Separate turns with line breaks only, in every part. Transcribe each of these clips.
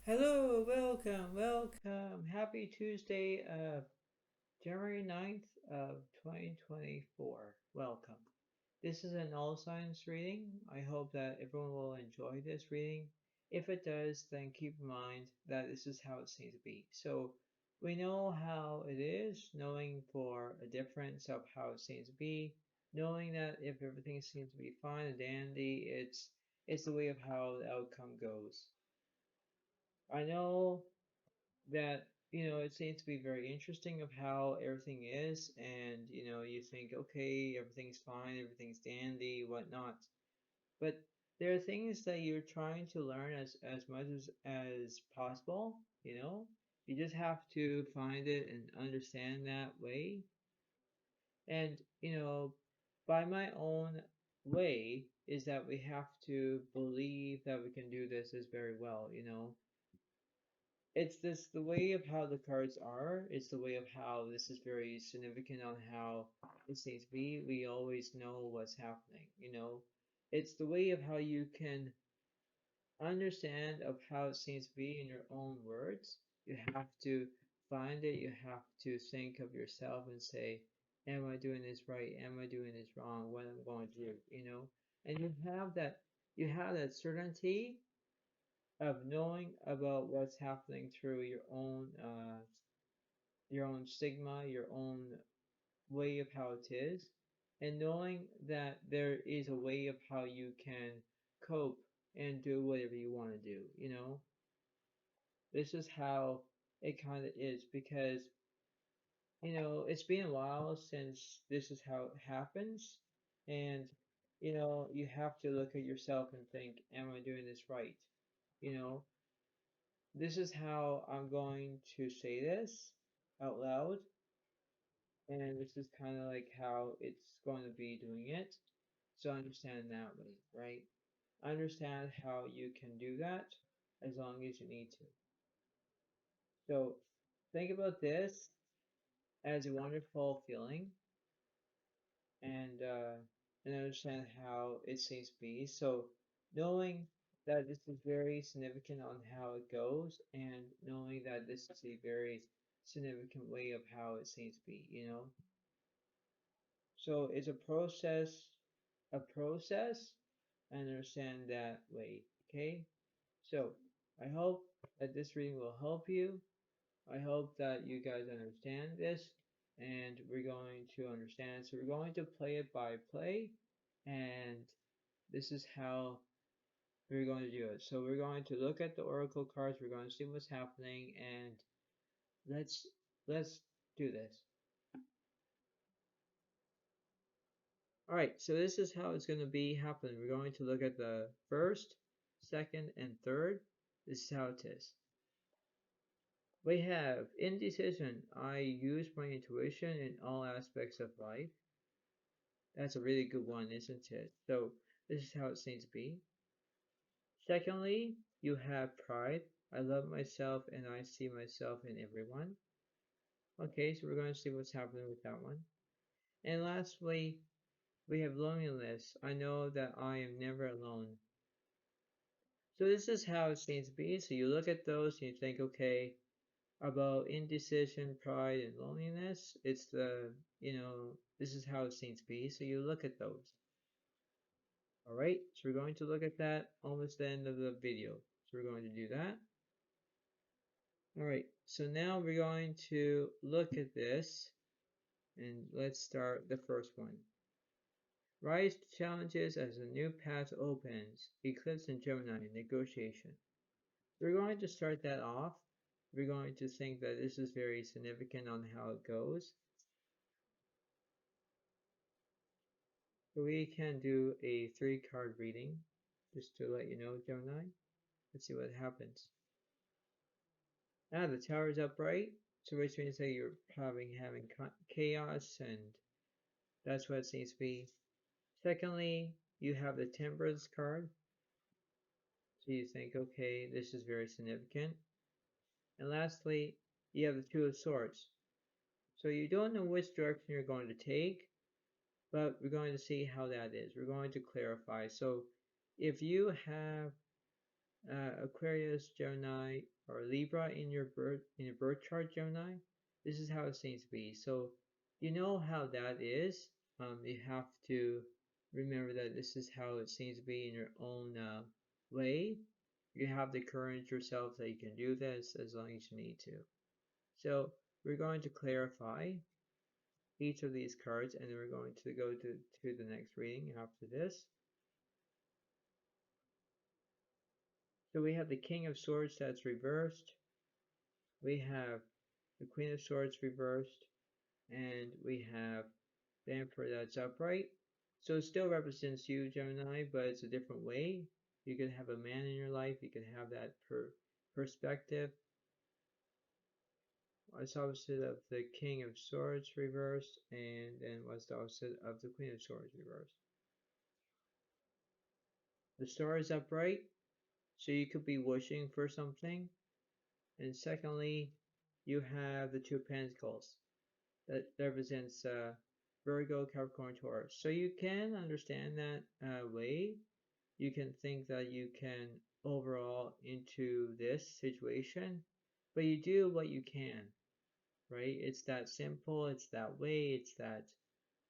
Hello, welcome. Happy Tuesday, January 9th of 2024. Welcome. This is an all signs reading. I hope that everyone will enjoy this reading. If it does, then keep in mind that this is how it seems to be. So we know how it is, knowing for a difference of how it seems to be, knowing that if everything seems to be fine and dandy, it's the way of how the outcome goes. I know that it seems to be very interesting of how everything is, and you think, okay, everything's fine, everything's dandy, whatnot, but there are things that you're trying to learn as much as possible. You just have to find it and understand that way. And by my own way is that we have to believe that we can do this as very well. It's this the way of how the cards are. It's the way of how this is very significant on how it needs to be. We always know what's happening. It's the way of how you can understand of how it seems to be in your own words. You have to find it. You have to think of yourself and say, am I doing this right? Am I doing this wrong? What am I going to do? And you have that certainty of knowing about what's happening through your own stigma, your own way of how it is, and knowing that there is a way of how you can cope and do whatever you want to do. This is how it kind of is because it's been a while since this is how it happens, and you have to look at yourself and think, am I doing this right? You know, this is how I'm going to say this out loud, and this is kind of like how it's going to be doing it. So understand that way, right? Understand how you can do that as long as you need to. So think about this as a wonderful feeling, and understand how it seems to be. So knowing that this is very significant on how it goes, and knowing that this is a very significant way of how it seems to be. So it's a process, and understand that way. Okay? So I hope that this reading will help you. I hope that you guys understand this, and we're going to understand. So we're going to play it by play, and this is how we're going to do it. So we're going to look at the oracle cards. We're going to see what's happening, and let's do this. All right, so this is how it's going to be happening. We're going to look at the first, second, and third. This is how it is. We have indecision. I use my intuition in all aspects of life. That's a really good one, isn't it? So this is how it seems to be. Secondly, you have pride. I love myself and I see myself in everyone. Okay, so we're going to see what's happening with that one. And lastly, we have loneliness. I know that I am never alone. So this is how it seems to be. So you look at those and you think, okay, about indecision, pride, and loneliness. This is how it seems to be. So you look at those. All right, so we're going to look at that almost the end of the video. So we're going to do that. All right, so now we're going to look at this, and let's start the first one. Rise to challenges as a new path opens. Eclipse in Gemini, negotiation. We're going to start that off. We're going to think that this is very significant on how it goes. So we can do a 3-card reading, just to let you know, Gemini. Let's see what happens. The Tower is upright, so which means that you're having chaos, and that's what it seems to be. Secondly, you have the Temperance card, so you think, okay, this is very significant. And lastly, you have the Two of Swords. So you don't know which direction you're going to take, but we're going to see how that is. We're going to clarify. So if you have Aquarius, Gemini, or Libra in your birth chart, Gemini, this is how it seems to be. So you know how that is. You have to remember that this is how it seems to be in your own way. You have the courage yourself that you can do this as long as you need to. So we're going to clarify each of these cards, and then we're going to go to the next reading after this. So we have the King of Swords that's reversed. We have the Queen of Swords reversed, and we have the Emperor that's upright. So it still represents you, Gemini, but it's a different way. You could have a man in your life, you could have that perspective. What's the opposite of the King of Swords reversed, and then what's the opposite of the Queen of Swords reversed? The Star is upright, so you could be wishing for something. And secondly, you have the Two of Pentacles that represents Virgo, Capricorn, Taurus. So you can understand that way. You can think that you can overall into this situation, but you do what you can, right? It's that simple, it's that way, it's that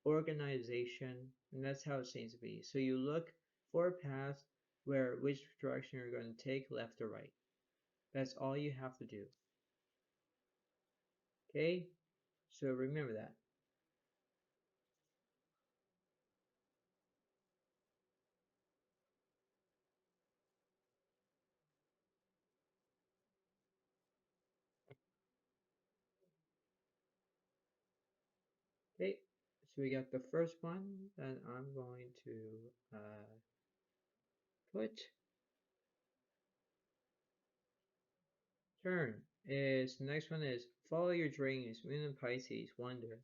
organization, and that's how it seems to be. So you look for a path where which direction you're going to take, left or right. That's all you have to do. Okay? So remember that. Okay, so we got the first one that I'm going to put. Turn is the next one is follow your dreams. Moon and Pisces. Wonder.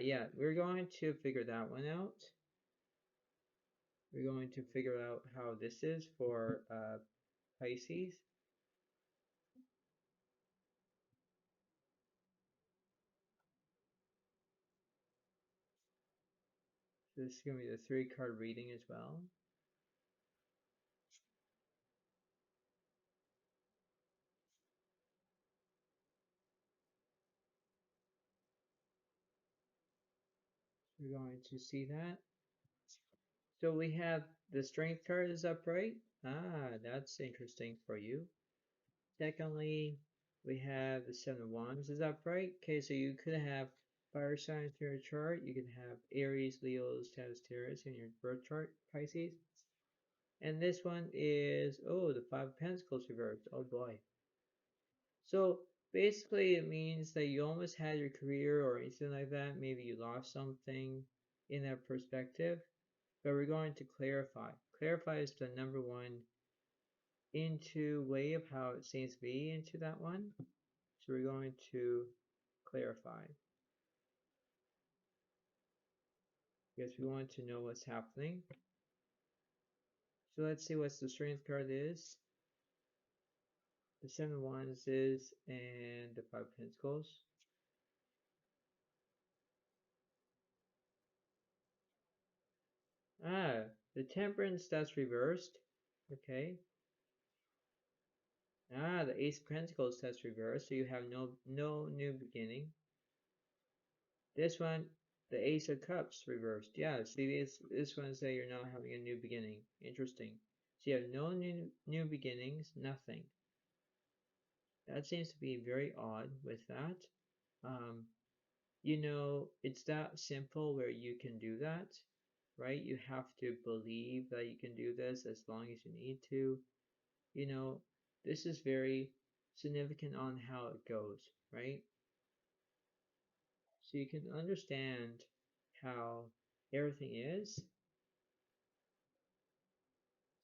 Yeah, we're going to figure that one out. We're going to figure out how this is for Pisces. So this is going to be the 3-card reading as well. We're going to see that. So we have the Strength card is upright. That's interesting for you. Secondly, we have the Seven of Wands is upright. Okay, so you could have fire signs in your chart. You can have Aries, Leos, Sagittarius in your birth chart, Pisces. And this one is, oh, the Five of Pentacles reversed. Oh boy. So basically it means that you almost had your career or anything like that. Maybe you lost something in that perspective. But we're going to clarify. Clarify is the number one into way of how it seems to be into that one. So we're going to clarify because we want to know what's happening. So let's see what the Strength card is. The Seven of Wands is, and the Five of Pentacles. The Temperance, that's reversed. Okay. The Ace of Pentacles, that's reversed. So you have no new beginning. This one, the Ace of Cups reversed. Yeah, see this one say you're not having a new beginning. Interesting. So you have no new beginnings, nothing. That seems to be very odd with that. Um, it's that simple where you can do that, right? You have to believe that you can do this as long as you need to. This is very significant on how it goes, right? So you can understand how everything is.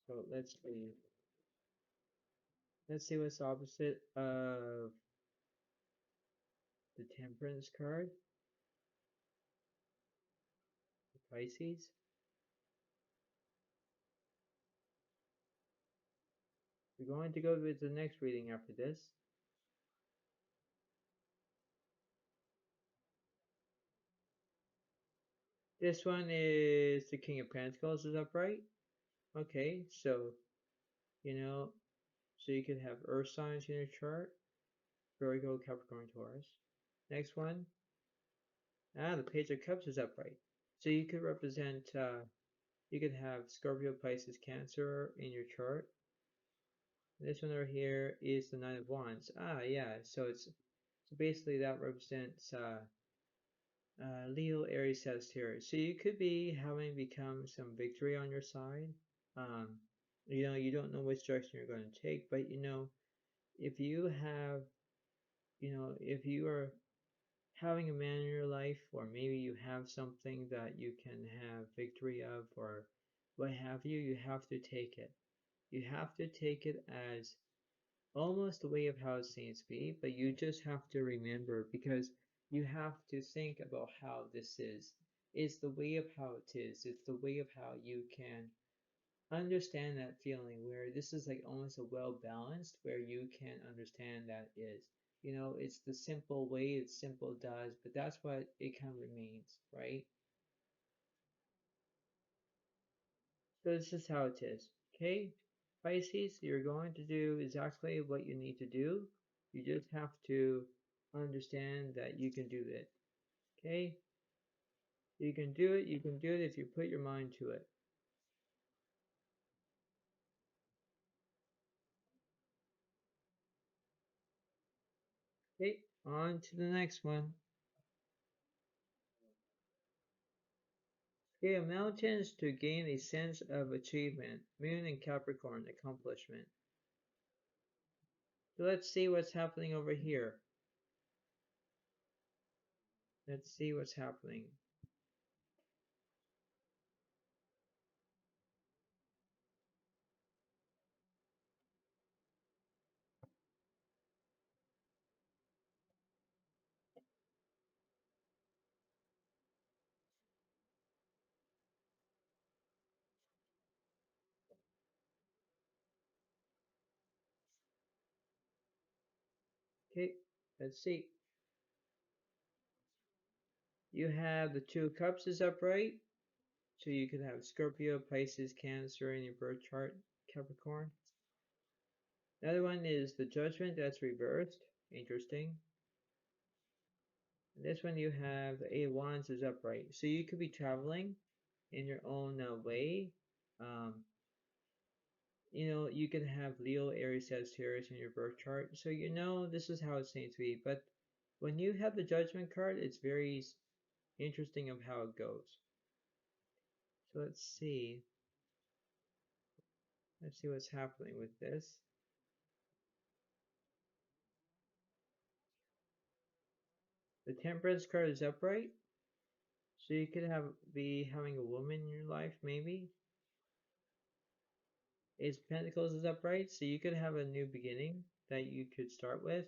So let's see. Let's see what's opposite of the Temperance card, the Pisces. We're going to go with the next reading after this. This one is the King of Pentacles is upright. Okay, so you know, so you could have earth signs in your chart, Virgo, Capricorn, Taurus. Next one, the Page of Cups is upright. So you could represent, you could have Scorpio, Pisces, Cancer in your chart. This one over here is the Nine of Wands. Yeah, so basically that represents Leo, Aries, Sagittarius. So you could be having become some victory on your side. Um, you don't know which direction you're going to take, but if you have, if you are having a man in your life, or maybe you have something that you can have victory of, or what have you, you have to take it. You have to take it as almost the way of how it seems to be, but you just have to remember, because you have to think about how this is. It's the way of how it is. It's the way of how you can understand that feeling, where this is like almost a well balanced, where you can understand that is. It's the simple way it's simple does, but that's what it kind of remains, right? So it's just how it is. Okay, Pisces, you're going to do exactly what you need to do. You just have to understand that you can do it. Okay, you can do it. You can do it if you put your mind to it. Okay, on to the next one. Okay, mountains to gain a sense of achievement. Moon and Capricorn, accomplishment. So let's see what's happening over here. Let's see what's happening. Okay, let's see. You have the Two of Cups is upright. So you could have Scorpio, Pisces, Cancer in your birth chart, Capricorn. Another one is the Judgment, that's reversed. Interesting. And this one you have the Eight of Wands is upright. So you could be traveling in your own way. Um, you can have Leo, Aries, Sagittarius in your birth chart. So this is how it seems to be. But when you have the Judgment card, it's very interesting of how it goes. So let's see. Let's see what's happening with this. The Temperance card is upright. So you could be having a woman in your life, maybe. Ace of Pentacles is upright, so you could have a new beginning that you could start with.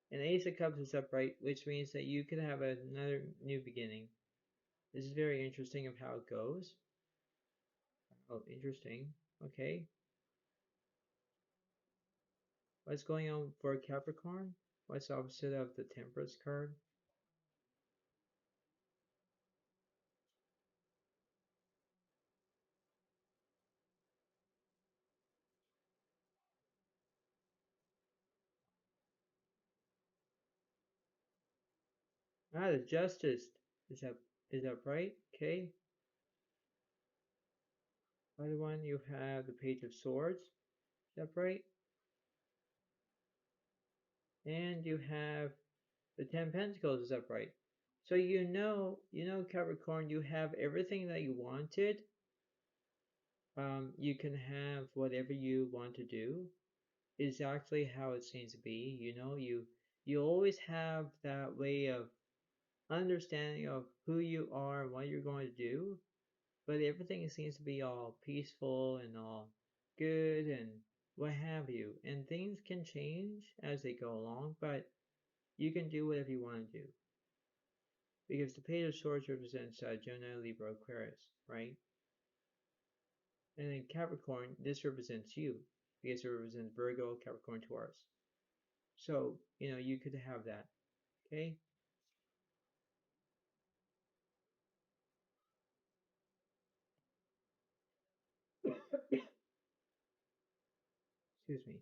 And Ace of Cups is upright, which means that you could have another new beginning. This is very interesting of how it goes. Oh, interesting. Okay. What's going on for Capricorn? What's opposite of the Temperance card? The Justice is up is upright. Okay. Other one you have the Page of Swords is upright. And you have the Ten Pentacles is upright. So Capricorn, you have everything that you wanted. You can have whatever you want to do. Is actually how it seems to be. You always have that way of understanding of who you are and what you're going to do. But everything seems to be all peaceful and all good and what have you. And things can change as they go along, but you can do whatever you want to do. Because the Page of Swords represents Gemini, Libra, Aquarius, right? And then Capricorn, this represents you, because it represents Virgo, Capricorn, Taurus. So, you could have that, okay? Excuse me.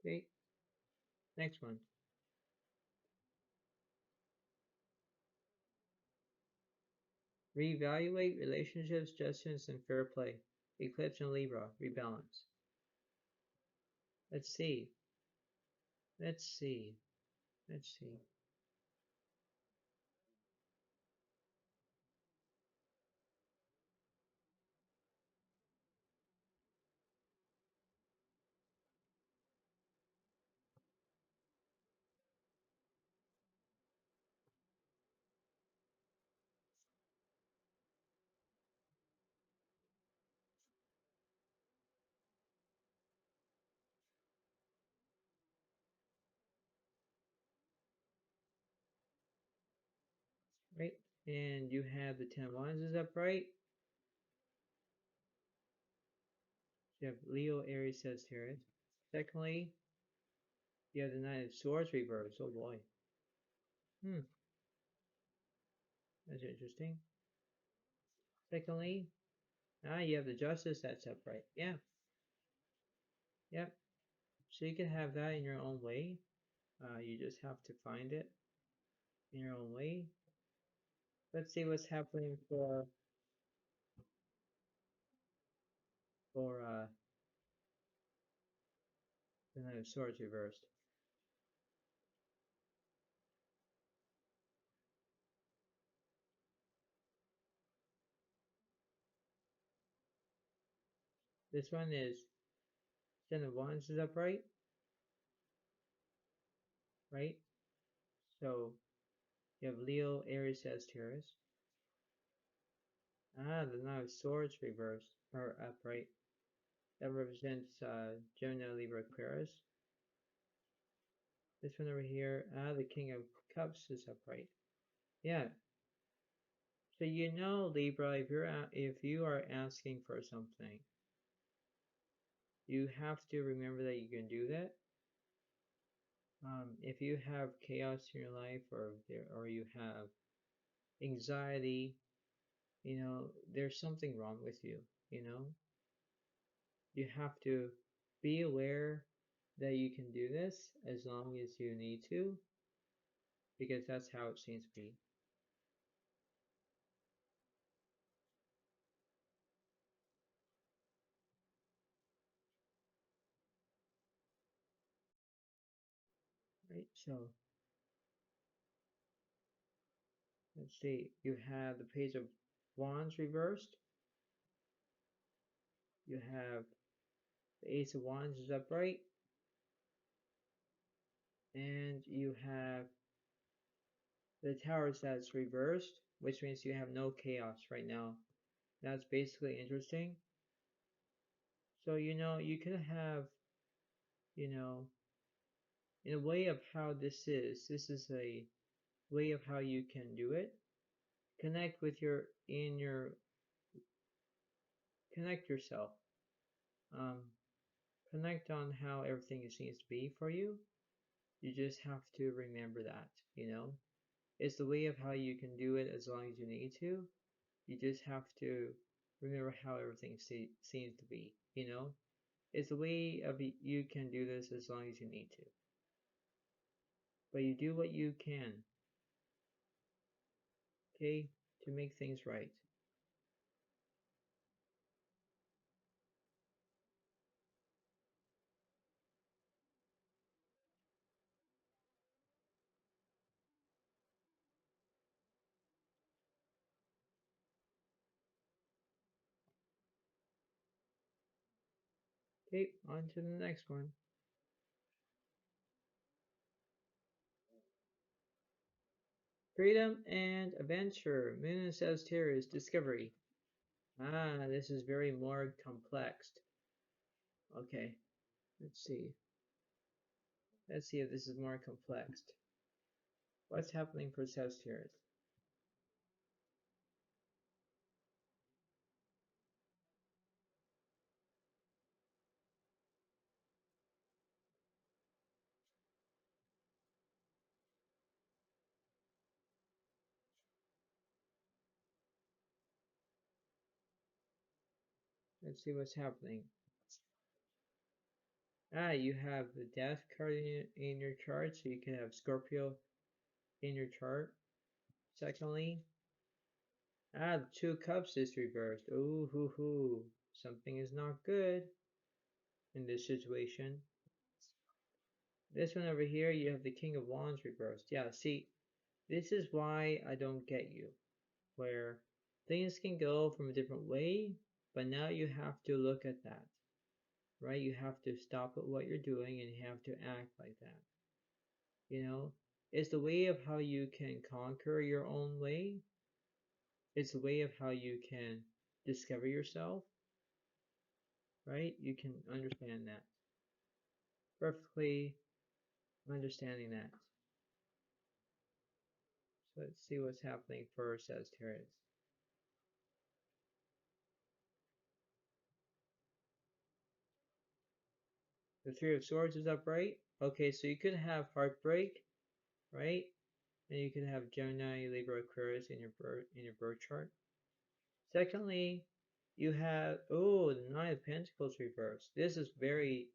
Okay, next one. Reevaluate relationships, justice, and fair play. Eclipse in Libra, rebalance. Let's see. Let's see. Let's see. Right? And you have the Ten of Wands is upright. You have Leo, Aries, Sagittarius. Secondly, you have the Knight of Swords reversed. Oh boy. Hmm, that's interesting. Secondly, you have the Justice that's upright. Yeah, yep. So you can have that in your own way. You just have to find it in your own way. Let's see what's happening for the Knight of Swords reversed. This one is Ten of Wands is upright, right? So you have Leo, Aries, Sagittarius. The Knight of Swords reversed or upright. That represents Gemini, Libra, Aquarius. This one over here, the King of Cups is upright. Yeah. So you know, Libra, if you are asking for something, you have to remember that you can do that. If you have chaos in your life, or you have anxiety, there's something wrong with you. You know, you have to be aware that you can do this as long as you need to, because that's how it seems to be. Right? So let's see. You have the Page of Wands reversed. You have the Ace of Wands is upright. And you have the Towers that's reversed, which means you have no chaos right now. That's basically interesting. So, you could have, you know, in a way of how this is a way of how you can do it. Connect with connect yourself. Um, Connect on how everything seems to be for you. You just have to remember that. It's the way of how you can do it as long as you need to. You just have to remember how everything seems to be. It's a way of you can do this as long as you need to. But you do what you can, okay, to make things right. Okay, on to the next one. Freedom and adventure. Moon and Sagittarius. Discovery. This is very more complex. Okay, let's see. Let's see if this is more complex. What's happening for Sagittarius? Let's see what's happening. You have the death card in your chart, so you can have Scorpio in your chart. Secondly, the Two of Cups is reversed. Ooh, hoo, hoo. Something is not good in this situation. This one over here, you have the King of Wands reversed. Yeah, see, this is why I don't get you. Where things can go from a different way, but now you have to look at that, right? You have to stop at what you're doing and you have to act like that. You know, it's the way of how you can conquer your own way. It's the way of how you can discover yourself, right? You can understand that. Perfectly understanding that. So let's see what's happening for Sagittarius. The Three of Swords is upright. Okay, so you could have heartbreak, right? And you can have Gemini, Libra, Aquarius in your birth chart. Secondly, you have the Nine of Pentacles reversed. This is very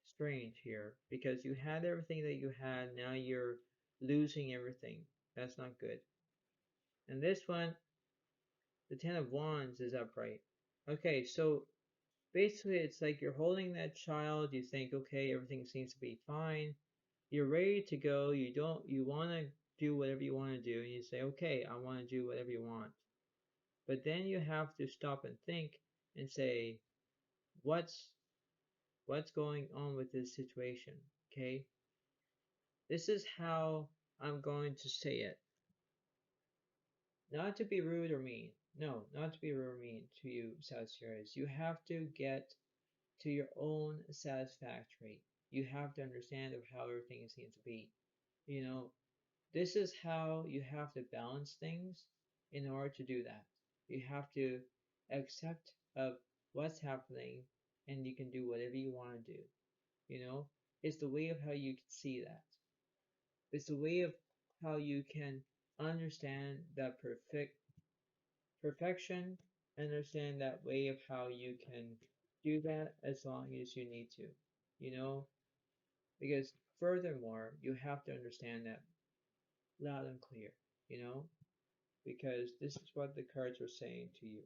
strange here because you had everything that you had, now you're losing everything. That's not good. And this one, the Ten of Wands is upright. Okay, so basically it's like you're holding that child, you think, okay, everything seems to be fine. You're ready to go, you want to do whatever you want to do, and you say, okay, I want to do whatever you want. But then you have to stop and think and say, what's going on with this situation? Okay? This is how I'm going to say it. Not to be rude or mean. No, not to be rude or mean to you, Sagittarius. You have to get to your own satisfactory. You have to understand of how everything seems to be. You know, this is how you have to balance things in order to do that. You have to accept of what's happening and you can do whatever you want to do. You know, it's the way of how you can see that. It's the way of how you can understand that perfection, understand that way of how you can do that as long as you need to. You know, because furthermore, you have to understand that loud and clear, you know, because this is what the cards are saying to you.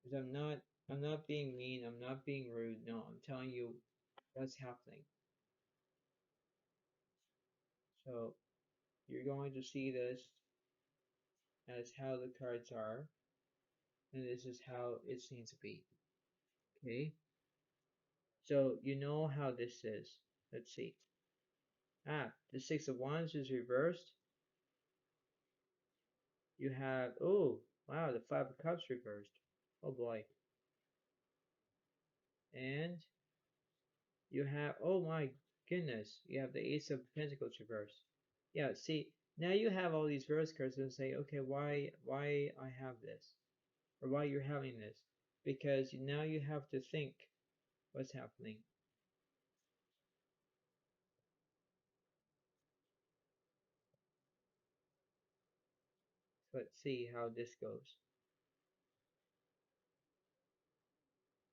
Because I'm not being mean, I'm not being rude. No, I'm telling you what's happening. So you're going to see this as how the cards are, and this is how it seems to be. Okay? So you know how this is. Let's see. The Six of Wands is reversed. You have, oh, wow, the Five of Cups reversed. Oh boy. And you have, oh my goodness, you have the Ace of Pentacles reversed. Yeah, see, now you have all these reverse cards and say, okay, why I have this? Or why you're having this? Because now you have to think what's happening. Let's see how this goes.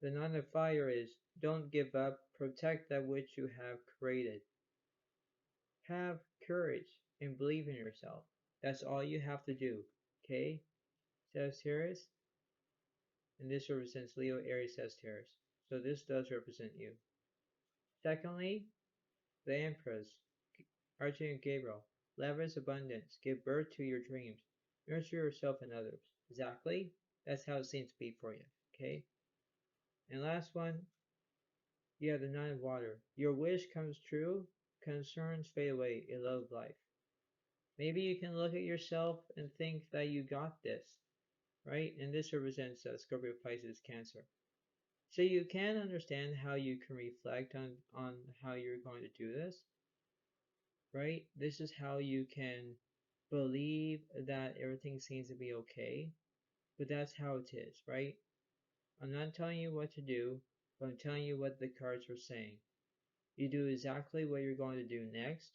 The Nine of Fire is, don't give up, protect that which you have created. Have courage and believe in yourself. That's all you have to do. Okay? Sagittarius? And this represents Leo, Aries, Sagittarius. So this does represent you. Secondly, the Empress, Archangel Gabriel. Leverage abundance. Give birth to your dreams. Nurture yourself and others. Exactly. That's how it seems to be for you. Okay? And last one, you have the Nine of Water. Your wish comes true. Concerns fade away. You love life. Maybe you can look at yourself and think that you got this, right? And this represents Scorpio, Pisces, Cancer. So you can understand how you can reflect on how you're going to do this, right? This is how you can believe that everything seems to be okay, but that's how it is, right? I'm not telling you what to do, but I'm telling you what the cards are saying. You do exactly what you're going to do next.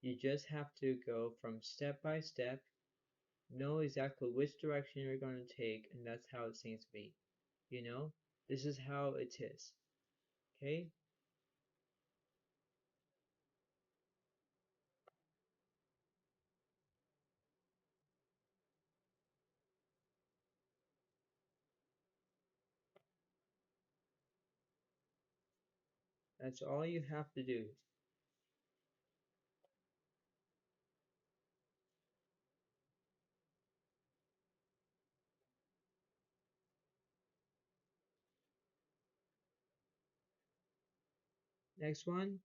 You just have to go from step by step, know exactly which direction you're going to take, and that's how it seems to be, you know? This is how it is. Okay? That's all you have to do. Next one.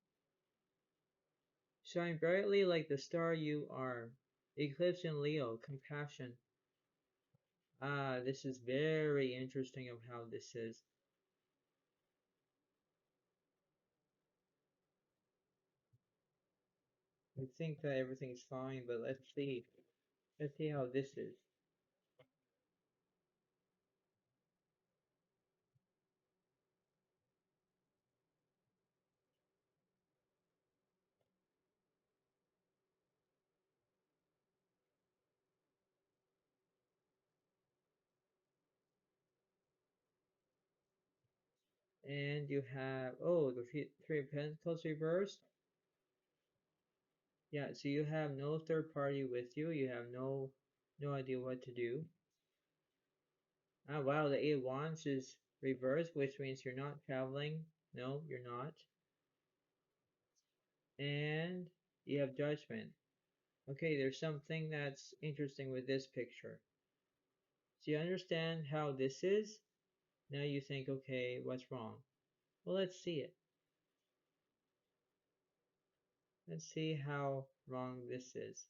Shine brightly like the star you are. Eclipse in Leo, compassion. Ah, this is very interesting of how this is. I think that everything's fine, but let's see. Let's see how this is. And you have, oh, the Three of Pentacles reversed. Yeah, so you have no third party with you. You have no idea what to do. Ah, wow, the Eight of Wands is reversed, which means you're not traveling. No, you're not. And you have Judgment. Okay, there's something that's interesting with this picture. So you understand how this is. Now you think, okay, what's wrong? Well, let's see it. Let's see how wrong this is.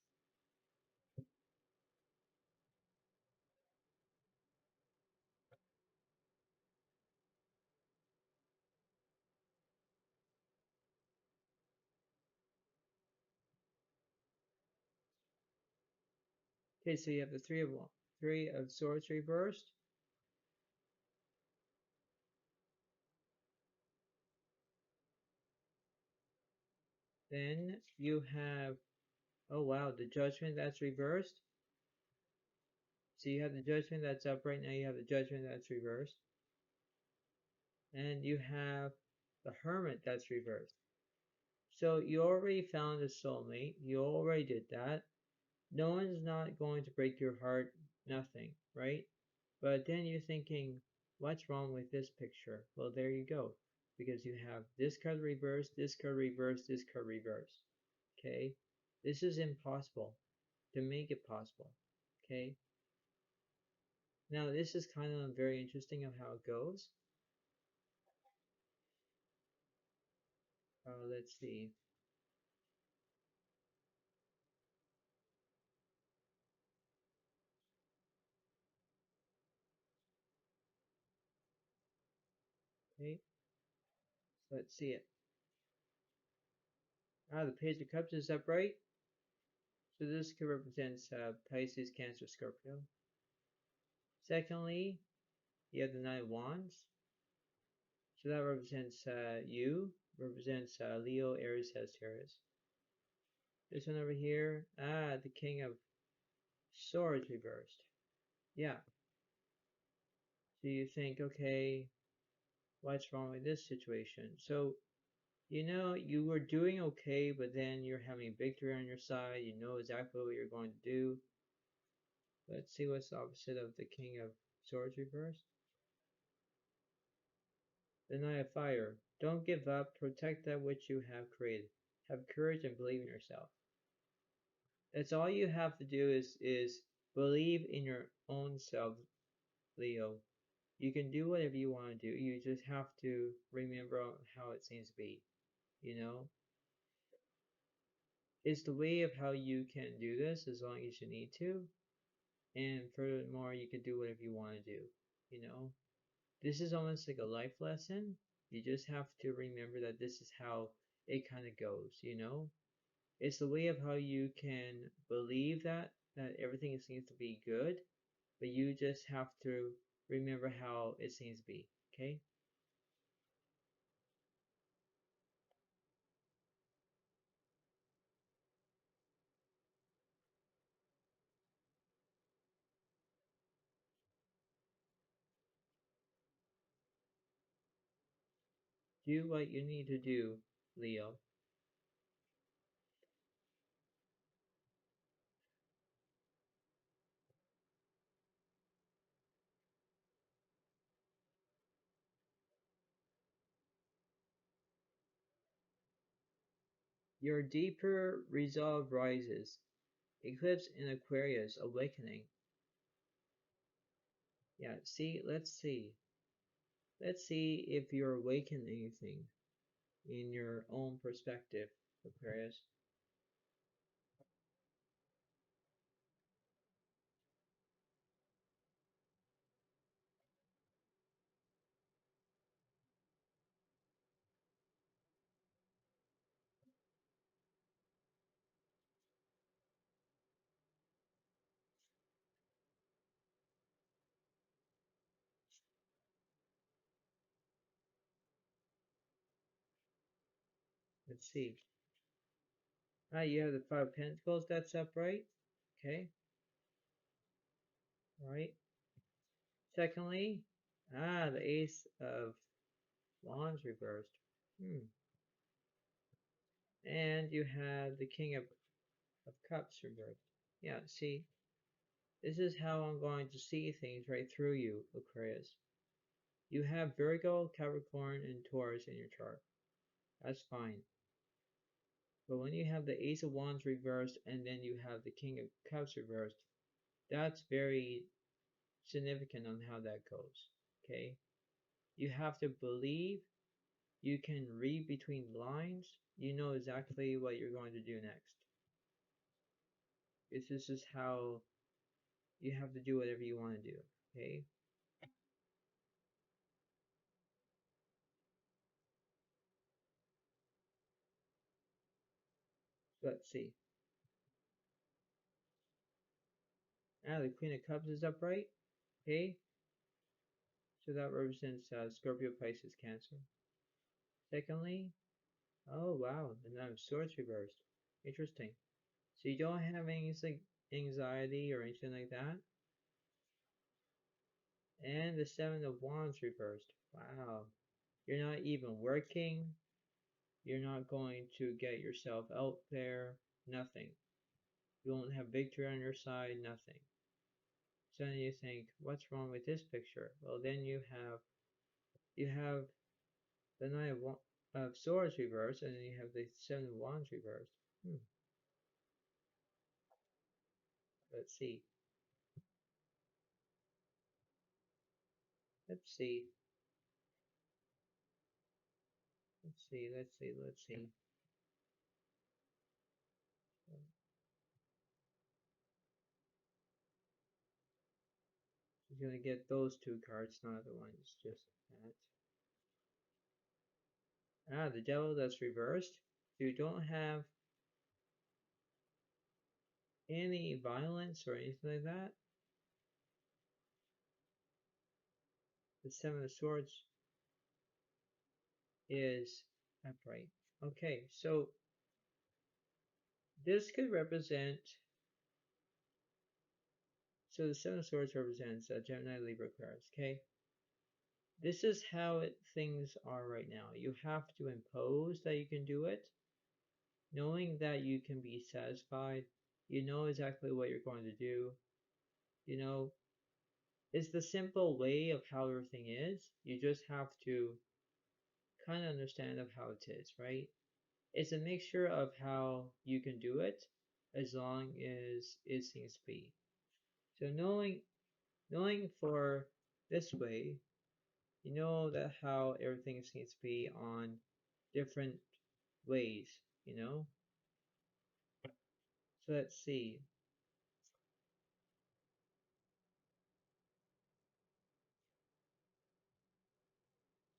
Okay, so you have the Three of Swords reversed. Then you have, oh wow, the Judgment that's reversed. So you have the Judgment that's up right now. You have the Judgment that's reversed. And you have the Hermit that's reversed. So you already found a soulmate. You already did that. No one's not going to break your heart. Nothing, right? But then you're thinking, what's wrong with this picture? Well, there you go. Because you have this card reversed, this card reversed, this card reversed. Okay? This is impossible to make it possible. Okay? Now, this is kind of very interesting of how it goes. Let's see. Okay? So let's see it. Ah, the Page of Cups is upright. So this could represent Pisces, Cancer, Scorpio. Secondly, you have the Knight of Wands. So that represents you, represents Leo, Aries, Sagittarius. This one over here, the King of Swords reversed. Yeah. So you think, okay, what's wrong with this situation? So, you know, you were doing okay, but then you're having victory on your side. You know exactly what you're going to do. Let's see what's the opposite of the King of Swords reversed. The Knight of Fire. Don't give up. Protect that which you have created. Have courage and believe in yourself. That's all you have to do is believe in your own self, Leo. You can do whatever you want to do. You just have to remember how it seems to be. You know, it's the way of how you can do this as long as you need to. And furthermore, you can do whatever you want to do. You know, this is almost like a life lesson. You just have to remember that this is how it kind of goes. You know, it's the way of how you can believe that everything seems to be good, but you just have to remember how it seems to be. Okay? Do what you need to do, Leo. Your deeper resolve rises. Eclipse in Aquarius, awakening. Yeah, see, let's see. Let's see if you're awakening anything in your own perspective, Aquarius. Let's see. Ah, you have the Five of Pentacles, that's upright. Okay, right. Secondly, the Ace of Wands reversed. Hmm. And you have the King of Cups reversed. Yeah, see, this is how I'm going to see things right through you, Aquarius. You have Virgo, Capricorn, and Taurus in your chart. That's fine. But when you have the Ace of Wands reversed and then you have the King of Cups reversed, that's very significant on how that goes. Okay? You have to believe, you can read between the lines, you know exactly what you're going to do next. This is how you have to do whatever you want to do. Okay? Let's see. The Queen of Cups is upright. Okay? So that represents Scorpio, Pisces, Cancer. Secondly, oh wow, the Nine of Swords reversed. Interesting. So you don't have any anxiety or anything like that. And the Seven of Wands reversed. Wow. You're not even working. You're not going to get yourself out there. Nothing. You won't have victory on your side. Nothing. So then you think, what's wrong with this picture? Well, then you have the Nine of Swords reversed, and then you have the Seven of Wands reversed. Let's see. Let's see. Let's see. Let's see. Let's see. She's gonna get those two cards, not the ones. Just that. The Devil, that's reversed. So you don't have any violence or anything like that. The Seven of Swords is upright. Okay, so this could represent. So the Seven of Swords represents Gemini, Libra, Aquarius. Okay, this is how things are right now. You have to impose that you can do it, knowing that you can be satisfied. You know exactly what you're going to do. You know, it's the simple way of how everything is. You just have to kind of understand of how it is, right? It's a mixture of how you can do it as long as it seems to be. So knowing for this way, you know that how everything seems to be on different ways, you know? So let's see.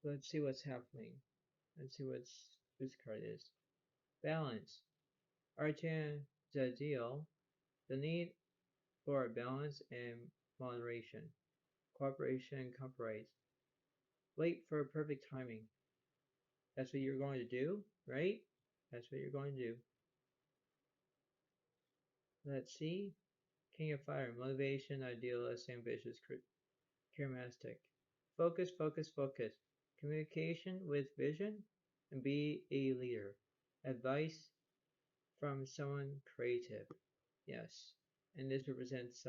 Let's see what's happening. Let's see what's this card is. Balance. Arcana Zadil. The need for balance and moderation. Cooperation and compromise. Wait for perfect timing. That's what you're going to do, right? That's what you're going to do. Let's see. King of Fire. Motivation, idealist, ambitious, charismatic. Focus, focus, focus. communication with vision, and be a leader. Advice from someone creative. Yes. And this represents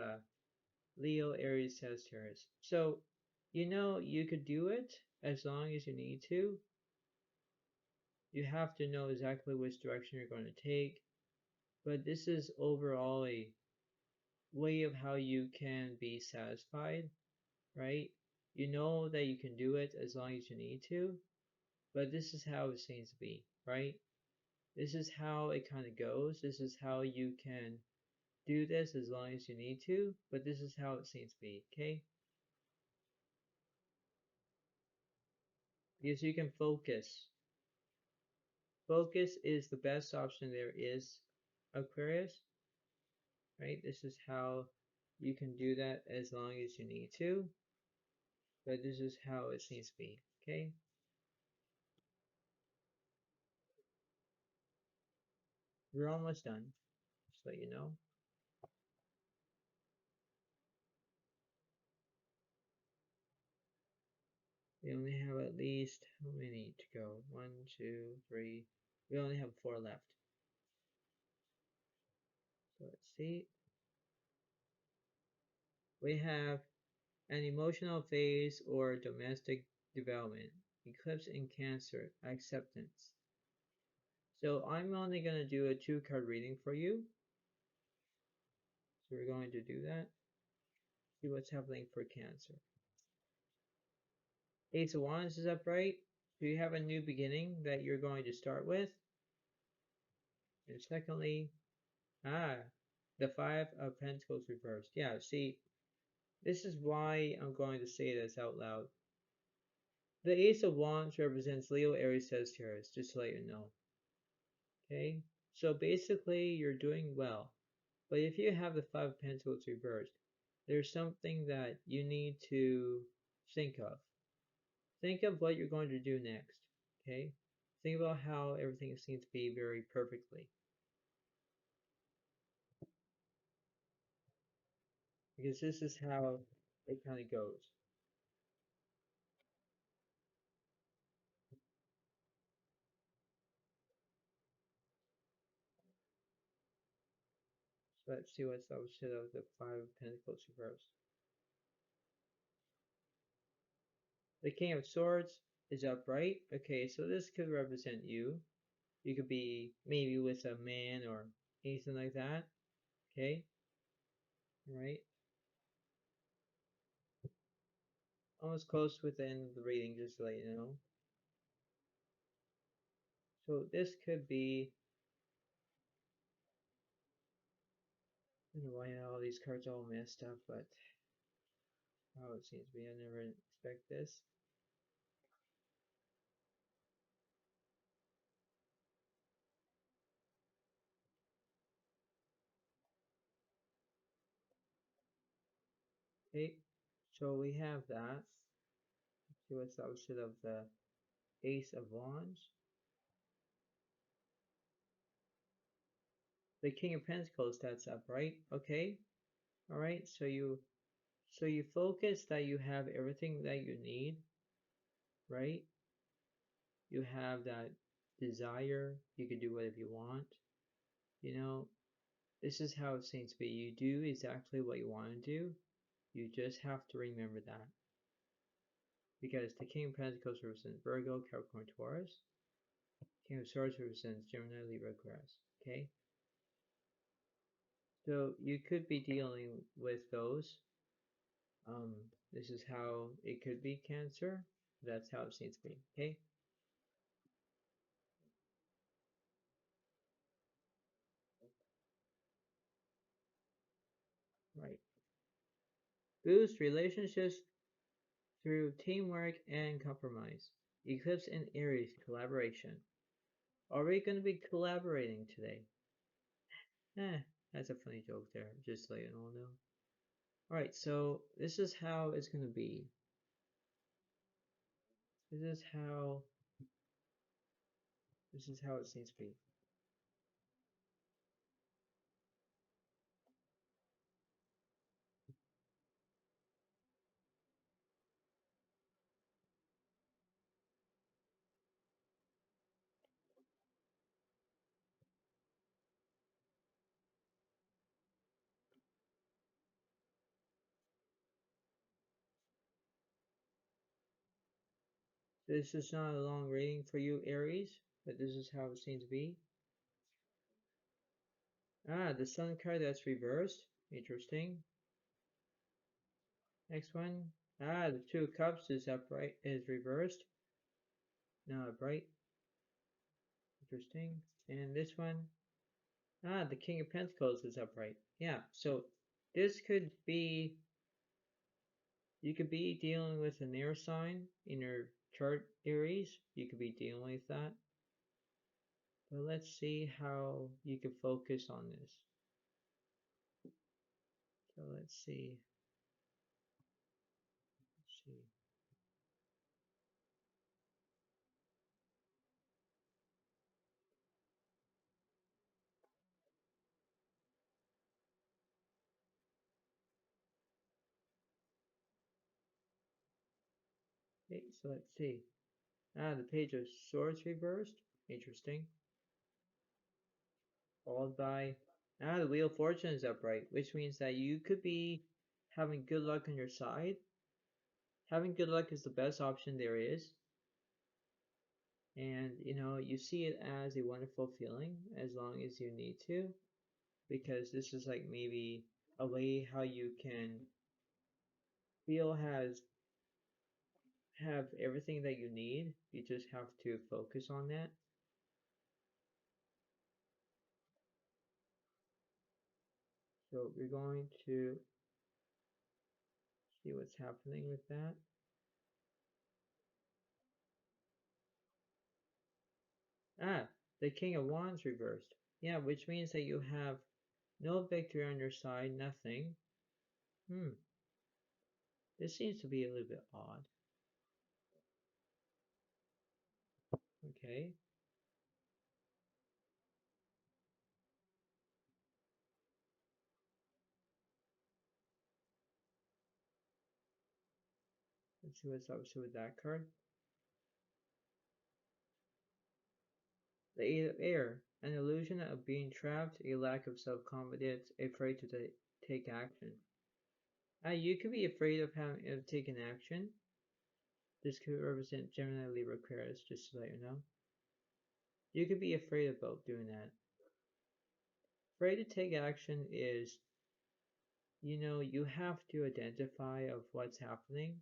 Leo, Aries, Sagittarius. So, you could do it as long as you need to. You have to know exactly which direction you're going to take. But this is overall a way of how you can be satisfied, right? You know that you can do it as long as you need to, but this is how it seems to be, right? This is how it kind of goes. This is how you can do this as long as you need to, but this is how it seems to be, okay? Because you can focus. Focus is the best option there is, Aquarius, right? This is how you can do that as long as you need to, but this is how it seems to be, okay? We're almost done, just so you know. We only have at least, how many to go? One, two, three. We only have four left. So let's see. We have an emotional phase or domestic development. Eclipse in Cancer, acceptance. So I'm only going to do a 2-card reading for you. So we're going to do that. See what's happening for Cancer. Ace of Wands is upright. So you have a new beginning that you're going to start with. And secondly, the Five of Pentacles reversed. Yeah, see, this is why I'm going to say this out loud. The Ace of Wands represents Leo, Aries, Sagittarius, just to let you know. Okay? So basically, you're doing well. But if you have the Five of Pentacles reversed, there's something that you need to think of. Think of what you're going to do next. Okay? Think about how everything seems to be very perfectly. Because this is how it kind of goes. So let's see what's the opposite of the Five of Pentacles reversed. The King of Swords is upright. Okay, so this could represent you. You could be maybe with a man or anything like that. Okay, alright. Almost close with the end of the reading, just to let you know. So this could be, I don't know why all these cards are all messed up, but how it seems to be. I never expect this. Okay, so we have that. Let's see what's the opposite of the Ace of Wands. The King of Pentacles, that's upright. Okay, alright, so you focus that you have everything that you need, right? You have that desire, you can do whatever you want. You know, this is how it seems to be. You do exactly what you want to do. You just have to remember that. Because the King of Pentacles represents Virgo, Capricorn, Taurus. King of Swords represents Gemini, Libra, Aquarius. Okay? So you could be dealing with those. Um, this is how it could be Cancer. That's how it seems to be. Okay? Right. Boost relationships through teamwork and compromise. Eclipse and Aries collaboration. Are we going to be collaborating today? That's a funny joke there, just to let you all know. Alright, so this is how it's going to be. This is how it seems to be. This is not a long reading for you, Aries, but this is how it seems to be. Ah, the Sun card that's reversed. Interesting. Next one. Ah, the Two of Cups is upright, is reversed. Now upright. Interesting. And this one. Ah, the King of Pentacles is upright. Yeah, so this could be, you could be dealing with an air sign in your chart, Aries. You could be dealing with that. But let's see how you can focus on this. So let's see. Let's see. Okay, so let's see. Ah, the Page of Swords reversed. Interesting. Followed by, ah, the Wheel of Fortune is upright, which means that you could be having good luck on your side. Having good luck is the best option there is. And, you know, you see it as a wonderful feeling as long as you need to, because this is like maybe a way how you can feel has have everything that you need. You just have to focus on that. So we're going to see what's happening with that. Ah, the King of Wands reversed. Yeah, which means that you have no victory on your side, nothing. This seems to be a little bit odd. Okay. Let's see what's up with that card. The Eight of Air, an illusion of being trapped, a lack of self-confidence, afraid to take action. You could be afraid of having taking action. This could represent Gemini, Libra, Aquarius, just to let you know. You could be afraid about doing that. Afraid to take action is, you know, you have to identify of what's happening.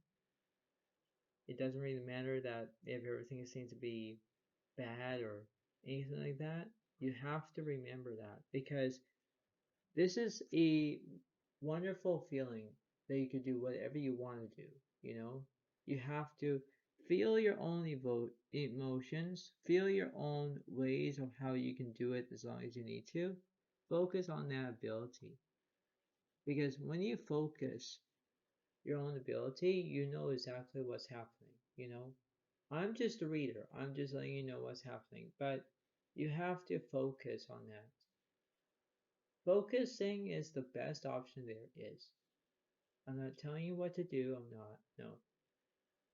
It doesn't really matter that if everything seems to be bad or anything like that. You have to remember that, because this is a wonderful feeling that you could do whatever you want to do, you know? You have to feel your own emotions, feel your own ways of how you can do it as long as you need to. Focus on that ability. Because when you focus your own ability, you know exactly what's happening, you know? I'm just a reader. I'm just letting you know what's happening. But you have to focus on that. Focusing is the best option there is. I'm not telling you what to do. I'm not. No.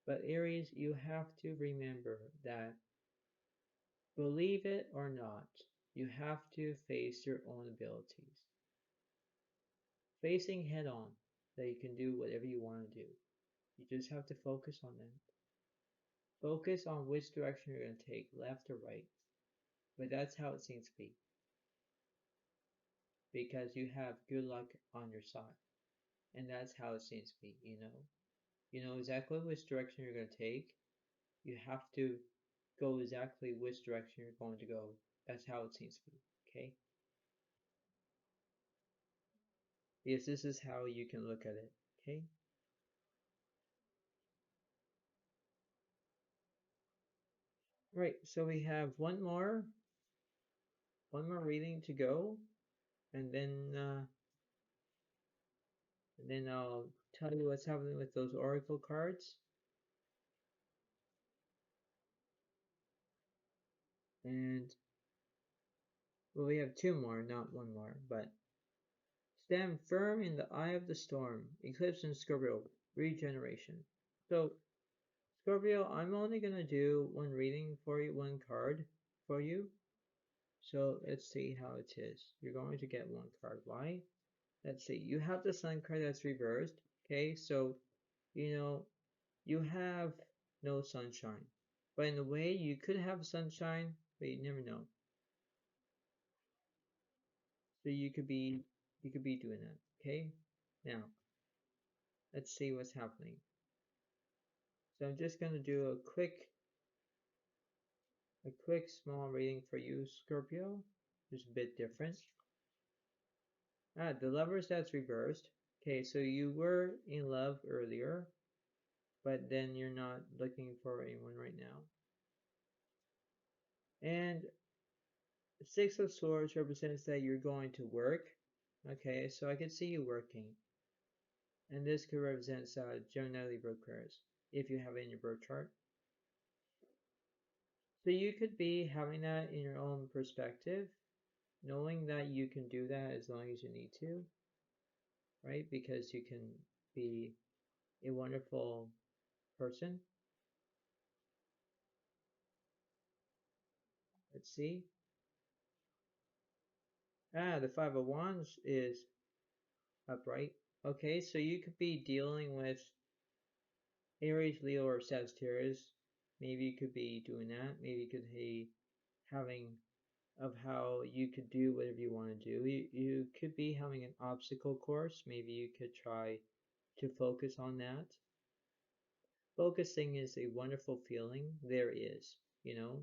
But Aries, you have to remember that, believe it or not, you have to face your own abilities. Facing head on that you can do whatever you want to do. You just have to focus on them. Focus on which direction you're going to take, left or right. But that's how it seems to be. Because you have good luck on your side. And that's how it seems to be, you know. You know exactly which direction you're going to take. You have to go exactly which direction you're going to go. That's how it seems to be, okay? Because this is how you can look at it, okay? Right, so we have one more reading to go, and then I'll tell you what's happening with those oracle cards. And well, we have two more, not one more, but stand firm in the eye of the storm. Eclipse in Scorpio, regeneration. So Scorpio, I'm only gonna do one reading for you, one card for you. So let's see how it is. You're going to get one card. Why? Let's see. You have the Sun card that's reversed. Okay, so you know you have no sunshine. But in a way, you could have sunshine, but you never know. So you could be doing that. Okay. Now let's see what's happening. So I'm just gonna do a quick small reading for you, Scorpio. Just a bit different. The lovers, that's reversed. Okay, so you were in love earlier, but then you're not looking for anyone right now. And the Six of Swords represents that you're going to work. Okay, so I can see you working. And this could represent Gemini, Libra, Aquarius, if you have it in your birth chart. So you could be having that in your own perspective, knowing that you can do that as long as you need to, right? Because you can be a wonderful person. Let's see. The Five of Wands is upright. Okay, so you could be dealing with Aries, Leo, or Sagittarius. Maybe you could be doing that. Maybe you could be having of how you could do whatever you want to do. You could be having an obstacle course. Maybe you could try to focus on that. Focusing is a wonderful feeling. There is, you know,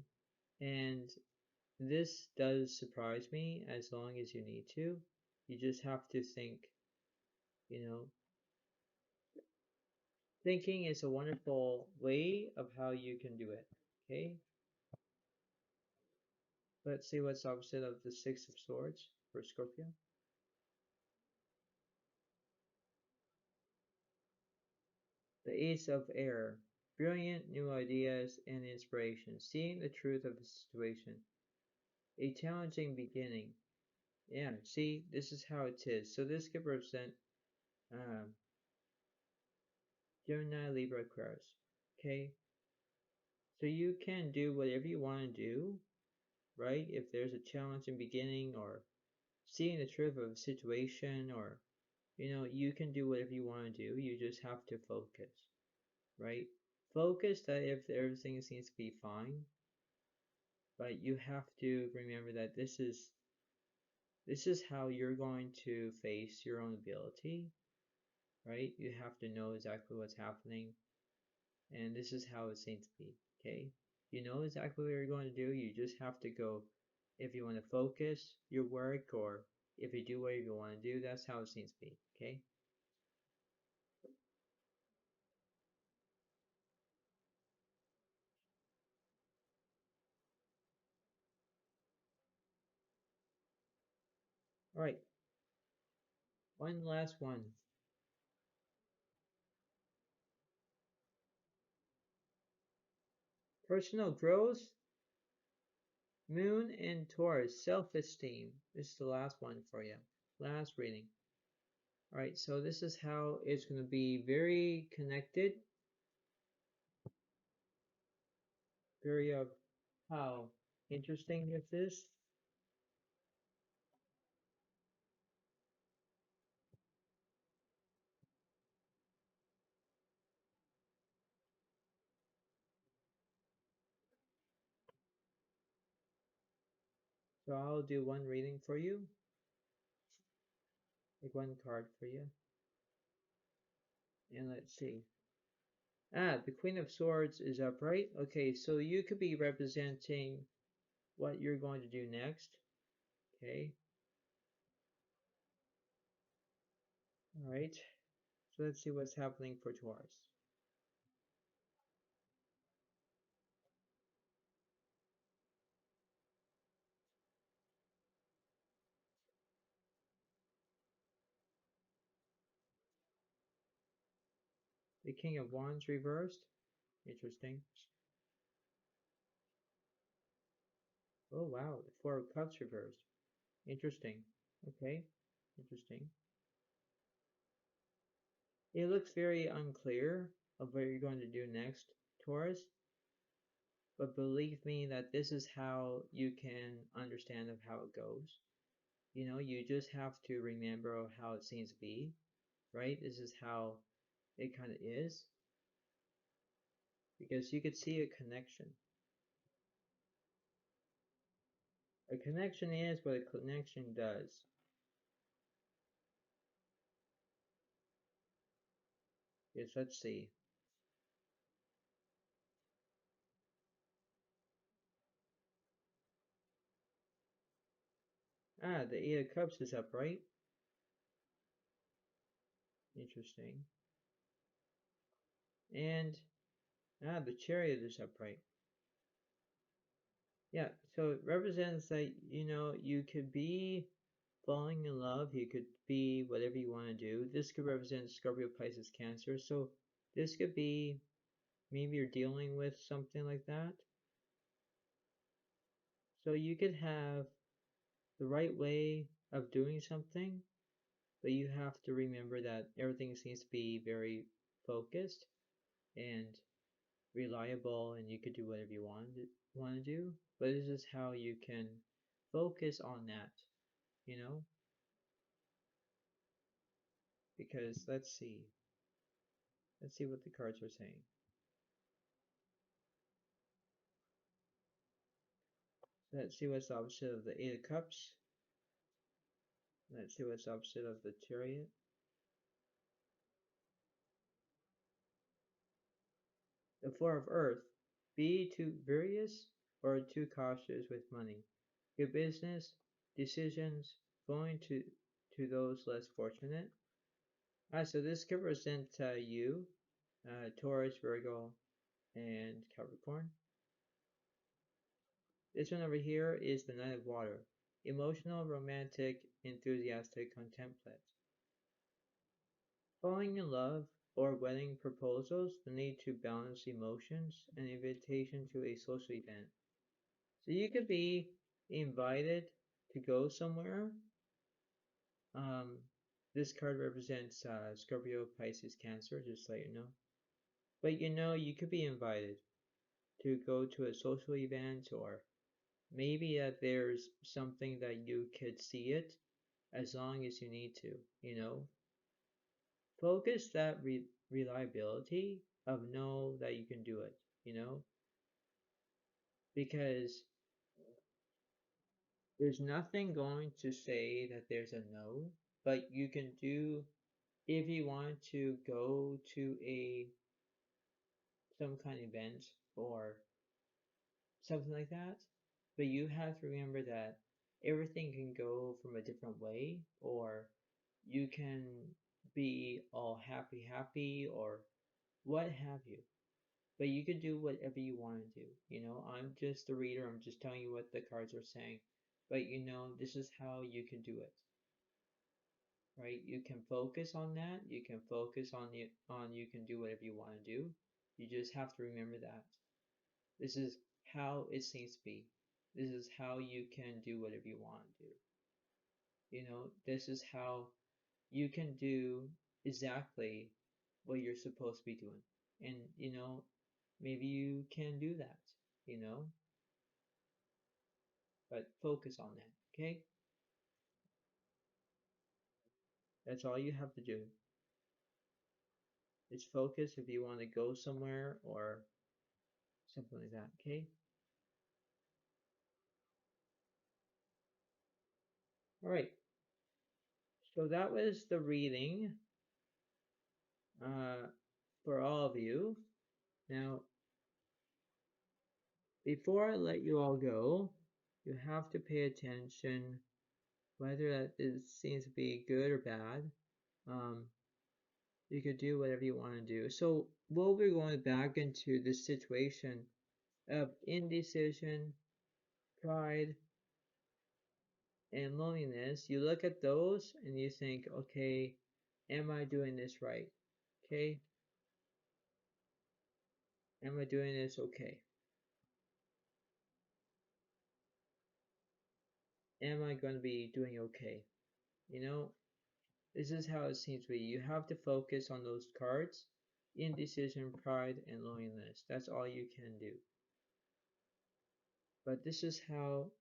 and this does surprise me as long as you need to. You just have to think, you know, thinking is a wonderful way of how you can do it. Okay, let's see what's opposite of the Six of Swords for Scorpio. The Ace of Air. Brilliant new ideas and inspiration. Seeing the truth of the situation. A challenging beginning. Yeah, see, this is how it is. So this could represent um, Gemini, Libra, Aquarius. Okay, so you can do whatever you want to do, right? If there's a challenging beginning or seeing the truth of a situation, or you can do whatever you want to do. You just have to focus, right? Focus that if everything seems to be fine, but you have to remember that this is how you're going to face your own ability, right? You have to know exactly what's happening, and this is how it seems to be, okay? You know exactly what you're going to do. You just have to go. If you want to focus your work, or if you do whatever you want to do, that's how it seems to be, okay? All right, one last one. Personal growth, Moon and Taurus, self-esteem. This is the last one for you. Last reading. All right, so this is how it's going to be very connected, very how interesting this is. So I'll do one reading for you, like one card for you. And let's see. The Queen of Swords is upright. Okay, so you could be representing what you're going to do next. Okay. All right. So let's see what's happening for Taurus. The King of Wands reversed. Interesting. Oh wow, the Four of Cups reversed. Interesting. Okay. Interesting. It looks very unclear of what you're going to do next, Taurus. But believe me that this is how you can understand of how it goes. You just have to remember how it seems to be, right? This is how it kind of is. because you could see a connection. A connection is what a connection does. Yes, let's see. Ah, the Eight of Cups is upright. Interesting. And the Chariot is upright. Yeah, so it represents that, you could be falling in love, you could be whatever you want to do. This could represent Scorpio, Pisces, Cancer. So this could be maybe you're dealing with something like that. So you could have the right way of doing something, but you have to remember that everything seems to be very focused and reliable, and you could do whatever you want to do. But this is how you can focus on that, you know? Because let's see what the cards are saying. Let's see what's the opposite of the Eight of Cups. Let's see what's the opposite of the Chariot. The Four of Earth. Be too various or too cautious with money. Good business decisions going to those less fortunate. So this could represent you, Taurus, Virgo, and Capricorn. This one over here is the Knight of Water. Emotional, romantic, enthusiastic, contemplate. Falling in love or wedding proposals, the need to balance emotions, an invitation to a social event. So you could be invited to go somewhere. Um, this card represents Scorpio, Pisces, Cancer, just to let you know. But you could be invited to go to a social event, or maybe that there's something that you could see it as long as you need to. Focus that reliability of know that you can do it, because there's nothing going to say that there's a no, but you can do if you want to go to a some kind of event or something like that. But you have to remember that everything can go from a different way, or you can be all happy, or what have you. But you can do whatever you want to do. I'm just the reader, I'm just telling you what the cards are saying. But this is how you can do it. Right? You can focus on that. You can focus on you can do whatever you want to do. You just have to remember that. This is how it seems to be. This is how you can do whatever you want to do. This is how you can do exactly what you're supposed to be doing. And, maybe you can do that, you know, but focus on that, okay? That's all you have to do. It's focus if you want to go somewhere or something like that, okay? All right. So that was the reading uh, for all of you. Now, before I let you all go, you have to pay attention whether that seems to be good or bad. Um, you could do whatever you want to do. So we'll be going back into the situation of indecision, pride, and loneliness. You look at those and you think, okay, am I doing this right? Okay, am I doing this okay? Am I going to be doing okay? You know, this is how it seems to be. You have to focus on those cards: indecision, pride, and loneliness. That's all you can do. But this is how,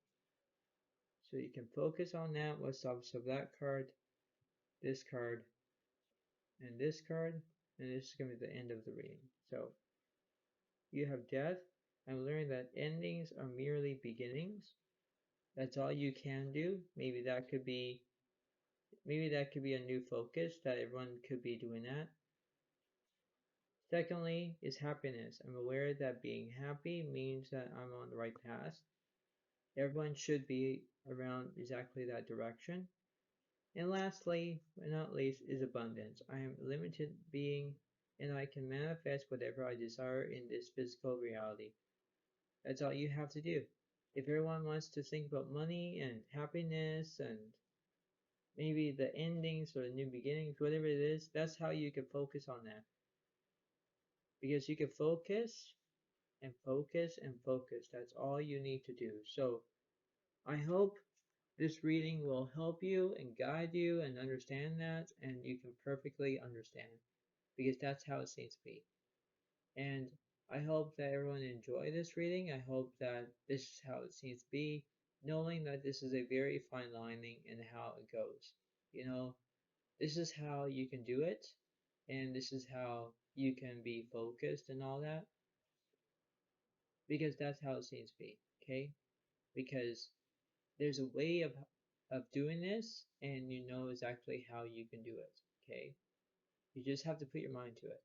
so you can focus on that. What's the opposite of that card, this card, and this card. And this is going to be the end of the reading. So you have death. I'm learning that endings are merely beginnings. That's all you can do. Maybe that could be a new focus that everyone could be doing that. Secondly is happiness. I'm aware that being happy means that I'm on the right path. Everyone should be around exactly that direction. And lastly, but not least, is abundance. I am a limited being and I can manifest whatever I desire in this physical reality. That's all you have to do. If everyone wants to think about money and happiness and maybe the endings or the new beginnings, whatever it is, that's how you can focus on that. Because you can focus and focus and focus. That's all you need to do. So I hope this reading will help you and guide you and understand that, and you can perfectly understand because that's how it seems to be. And I hope that everyone enjoy this reading. I hope that this is how it seems to be, knowing that this is a very fine lining in how it goes. You know, this is how you can do it, and this is how you can be focused and all that, because that's how it seems to be, okay? Because there's a way of doing this, and you know exactly how you can do it, okay? You just have to put your mind to it.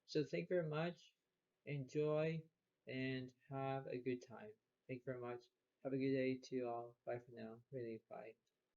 So thank you very much. Enjoy and have a good time. Thank you very much. Have a good day to you all. Bye for now. Really, bye.